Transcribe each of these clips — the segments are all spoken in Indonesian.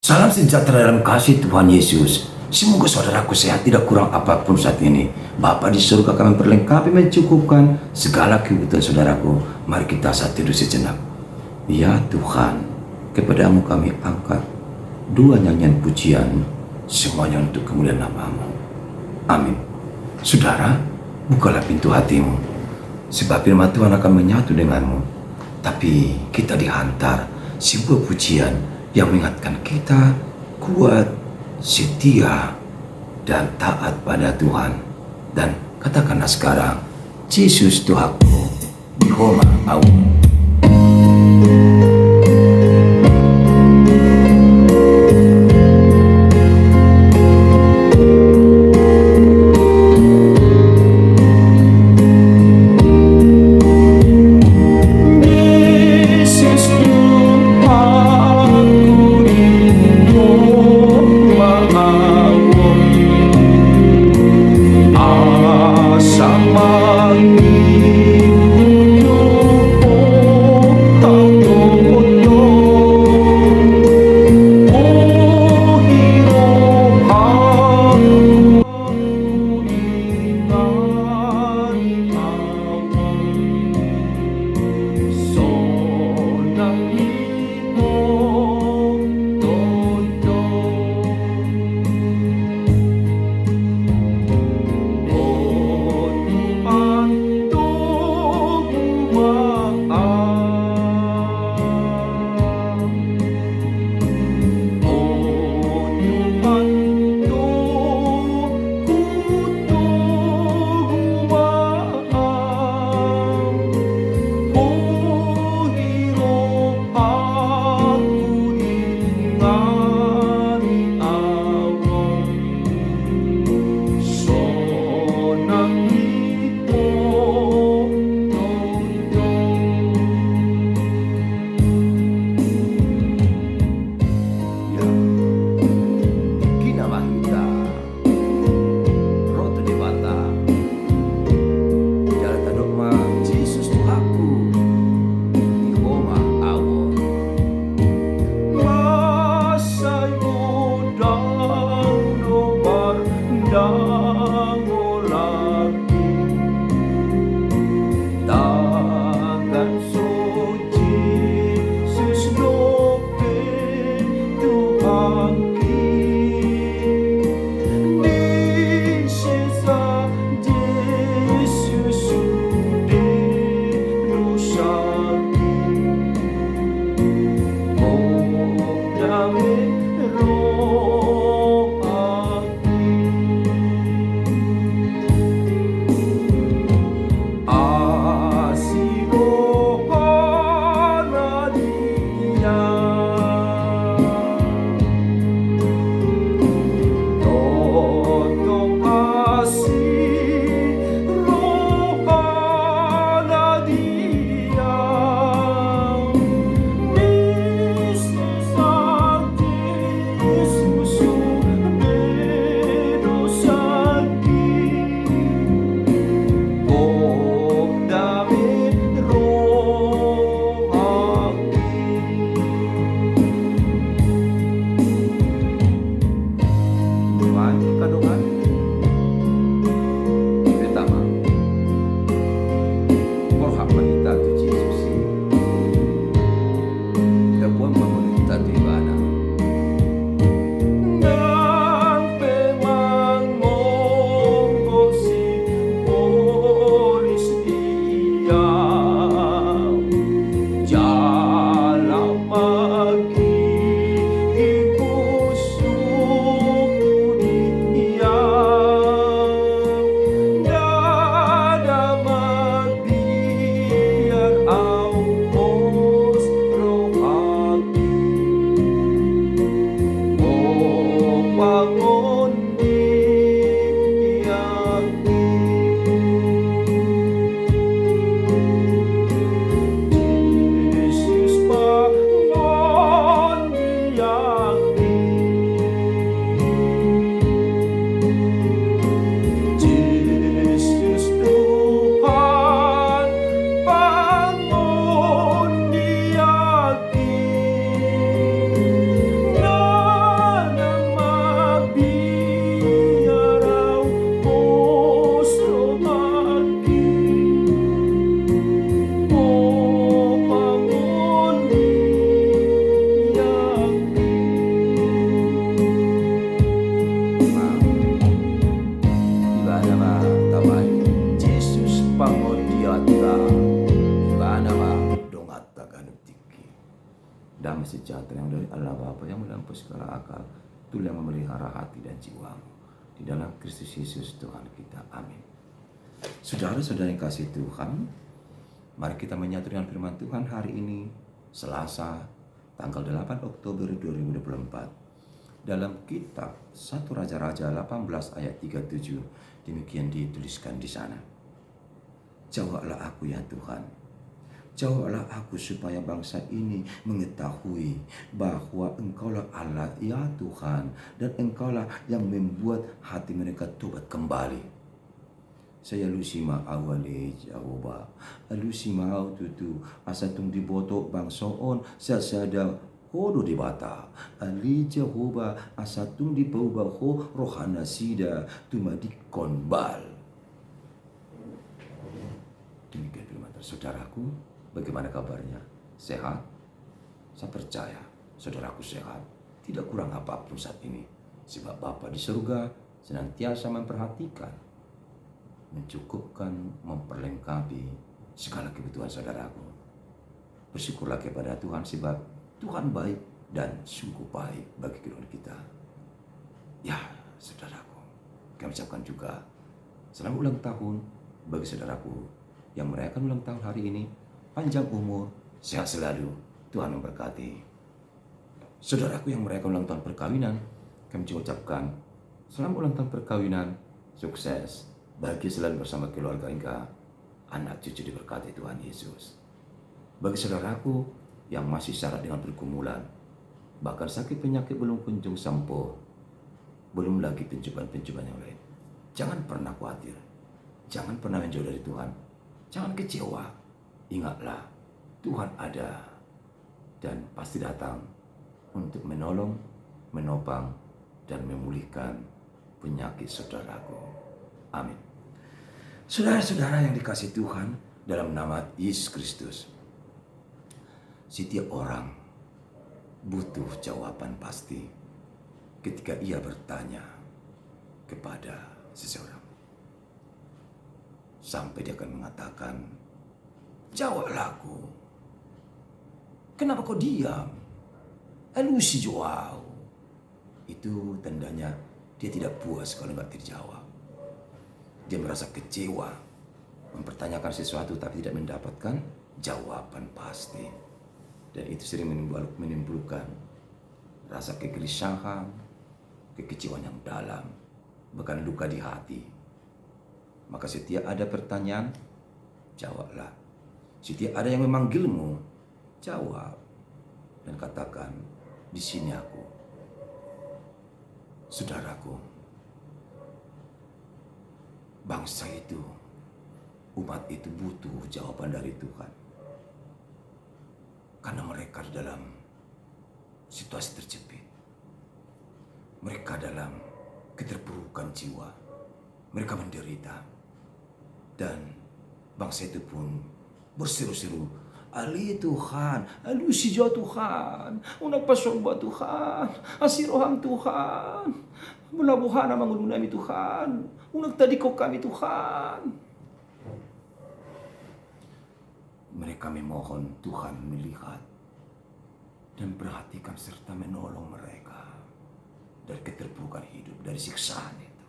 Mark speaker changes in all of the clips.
Speaker 1: Salam sejahtera dalam kasih Tuhan Yesus. Semoga saudaraku sehat, tidak kurang apapun saat ini. Bapa di surga kami perlengkapi mencukupkan segala kebutuhan saudaraku. Mari kita saat teduh sejenak. Ya Tuhan, kepadamu kami angkat dua nyanyian pujian, semuanya untuk kemuliaan nama-Mu. Amin. Saudara, bukalah pintu hatimu, sebab firman Tuhan akan menyatu denganmu. Tapi kita dihantar sebuah pujian yang mengingatkan kita kuat, setia, dan taat pada Tuhan. Dan katakanlah sekarang, Yesus Tuhanku, Bihoma Awu.
Speaker 2: Yesus
Speaker 1: melampaui segala akal. Itulah yang memelihara hati dan jiwamu. Di dalam Kristus Yesus Tuhan kita. Amin. Saudara-saudara yang kasih Tuhan, mari kita menyatu dengan firman Tuhan hari ini, Selasa, tanggal 8 Oktober 2024. Dalam kitab 1 Raja-Raja 18 ayat 37, demikian dituliskan di sana. Jawablah aku ya Tuhan, jawablah aku supaya bangsa ini mengetahui bahwa Engkaulah Allah ya Tuhan, dan Engkaulah yang membuat hati mereka tobat kembali. Saya lusima awale Jehovah, lusima tutu asatung diboto bangsoon sasada hodo di bata, ali Jehovah asatung di bau-bau rohana sida tumadi konbal. Demikian firman Tuhan. Saudaraku, bagaimana kabarnya? Sehat? Saya percaya saudaraku sehat, tidak kurang apapun saat ini, sebab Bapa di surga senantiasa memperhatikan, mencukupkan, memperlengkapi segala kebutuhan saudaraku. Bersyukurlah kepada Tuhan, sebab Tuhan baik dan sungguh baik bagi kehidupan kita. Ya, saudaraku, kami ucapkan juga selamat ulang tahun bagi saudaraku yang merayakan ulang tahun hari ini. Panjang umur, sehat selalu, Tuhan memberkati. Saudaraku yang merayakan ulang tahun perkawinan, kami juga ucapkan selamat ulang tahun perkawinan, sukses, bahagia selalu bersama keluarga hingga anak cucu diberkati Tuhan Yesus. Bagi saudaraku yang masih syarat dengan pergumulan, bahkan sakit penyakit belum kunjung sembuh, belum lagi pencobaan-pencobaan yang lain, jangan pernah khawatir, jangan pernah menjauh dari Tuhan, jangan kecewa. Ingatlah, Tuhan ada dan pasti datang untuk menolong, menopang, dan memulihkan penyakit saudaraku. Amin. Saudara-saudara yang dikasihi Tuhan, dalam nama Yesus Kristus, setiap orang butuh jawaban pasti ketika ia bertanya kepada seseorang. Sampai dia akan mengatakan, jawablah aku. Kenapa kau diam? Elusi jauh. Itu tandanya dia tidak puas kalau nggak terjawab. Dia merasa kecewa, mempertanyakan sesuatu tapi tidak mendapatkan jawaban pasti. Dan itu sering menimbulkan rasa kegelisahan, kekecewaan yang dalam, bahkan luka di hati. Maka setiap ada pertanyaan, jawablah. Setiap ada yang memanggilmu, jawab dan katakan, di sini aku. Saudaraku, bangsa itu, umat itu butuh jawaban dari Tuhan. Karena mereka dalam situasi terjepit. Mereka dalam keterpurukan jiwa. Mereka menderita. Dan bangsa itu pun berseru-seru, Ali Tuhan, alu si jauh Tuhan, unak pasomba Tuhan, asiroham Tuhan, melabuhana mangulunami Tuhan, unak tadi kau kami Tuhan. Mereka memohon Tuhan melihat dan perhatikan serta menolong mereka dari keterpurukan hidup, dari siksaan itu.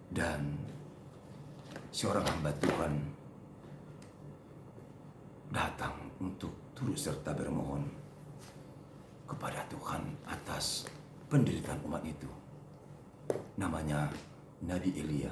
Speaker 1: Dan seorang hamba Tuhan datang untuk turut serta bermohon kepada Tuhan atas penderitaan umat itu. Namanya Nabi Elia.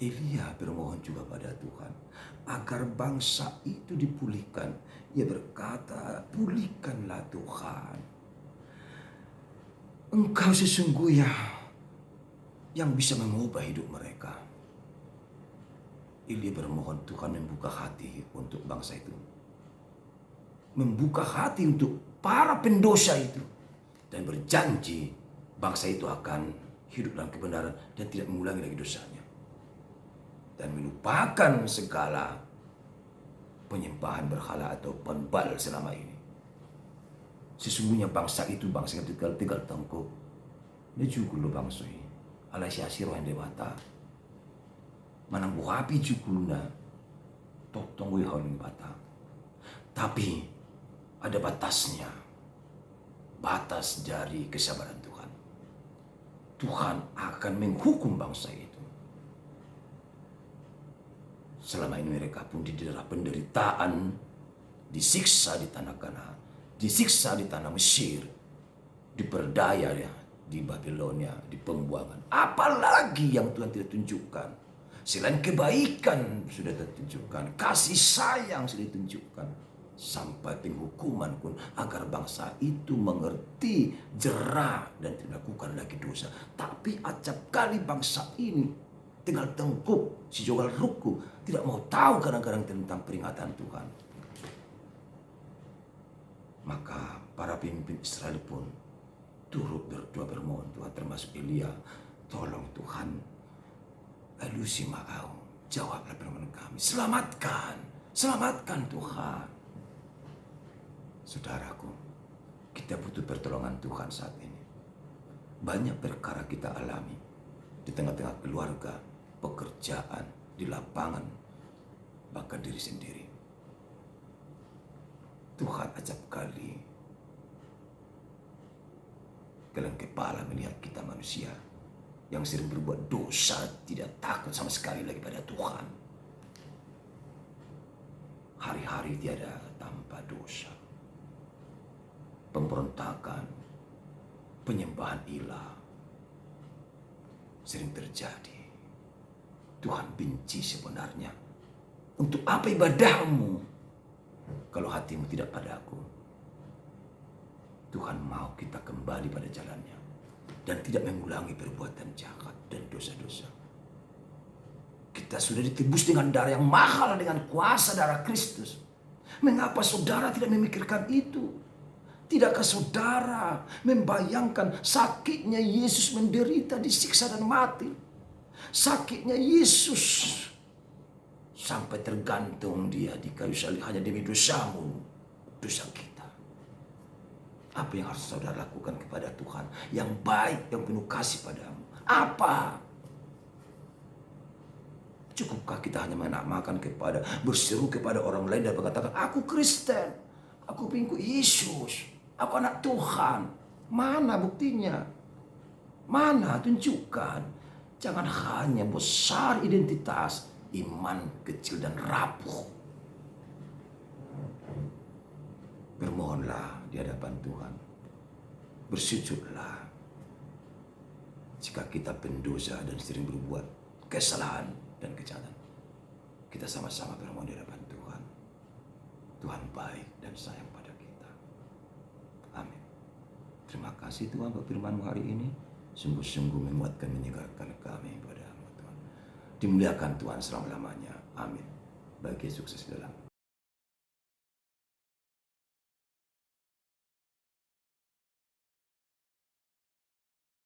Speaker 1: Elia bermohon juga pada Tuhan agar bangsa itu dipulihkan. Ia berkata, pulihkanlah Tuhan. Engkau sesungguhnya yang bisa mengubah hidup mereka. Elia bermohon Tuhan membuka hati untuk bangsa itu. Membuka hati untuk para pendosa itu. Dan berjanji bangsa itu akan hidup dalam kebenaran dan tidak mengulangi lagi dosanya. Dan melupakan segala penyembahan berhala atau penbal selama ini. Sesungguhnya bangsa itu bangsa yang tegal tengkuk. Dia juga lo bangsa ini. Alasya siro yang dewata. Manang buhapi jukuluna. Totong wihon bata. Tapi ada batasnya. batas dari kesabaran Tuhan. Tuhan akan menghukum bangsa itu. Selama ini mereka pun didera penderitaan, disiksa di tanah Kanaan, disiksa di tanah Mesir, diperdaya ya, di Babilonia, di pembuangan. Apalagi yang Tuhan tidak tunjukkan? Selain kebaikan sudah ditunjukkan, kasih sayang sudah ditunjukkan, sampai penghukuman pun agar bangsa itu mengerti jera dan tidak lakukan lagi dosa. Tapi acap kali bangsa ini tinggal tengkuk, si jogal ruku, tidak mau tahu kadang-kadang tentang peringatan Tuhan. Maka para pemimpin Israel pun turut berdoa bermohon Tuhan, termasuk Elia, tolong Tuhan, elusi ma'au, jawablah permohonan kami, selamatkan Tuhan. Saudaraku, kita butuh pertolongan Tuhan saat ini. Banyak perkara kita alami di tengah-tengah keluarga, pekerjaan, di lapangan, bahkan diri sendiri. Tuhan acap kali geleng kepala melihat kita manusia yang sering berbuat dosa, tidak takut sama sekali lagi pada Tuhan. Hari-hari tiada tanpa dosa. Pemberontakan, penyembahan ilah sering terjadi. Tuhan benci sebenarnya. Untuk apa ibadahmu kalau hatimu tidak padaku? Tuhan mau kita kembali pada jalannya dan tidak mengulangi perbuatan jahat dan dosa-dosa. Kita sudah ditebus dengan darah yang mahal, dengan kuasa darah Kristus. Mengapa saudara tidak memikirkan itu? Tidakkah saudara membayangkan sakitnya Yesus menderita, disiksa dan mati? Sakitnya Yesus sampai tergantung dia di kayu salib hanya demi dosamu, dosa kita. Apa yang harus saudara lakukan kepada Tuhan yang baik, yang penuh kasih padamu? Apa? Cukupkah kita hanya menamakan kepada, berseru kepada orang lain dan mengatakan, aku Kristen, aku pengikut Yesus, aku anak Tuhan? Mana buktinya? Mana? Tunjukkan. Jangan hanya besar identitas, iman kecil dan rapuh. Bermohonlah di hadapan Tuhan. Bersujudlah. Jika kita pendosa dan sering berbuat kesalahan dan kejahatan, kita sama-sama bermohon di hadapan Tuhan. Tuhan baik dan sayang pada kita. Amin. Terima kasih Tuhan buat firman-Mu hari ini. Sungguh-sungguh menguatkan, menyegarkan kami padamu Tuhan. Dimuliakan Tuhan selama-lamanya. Amin. Bagi sukses dalam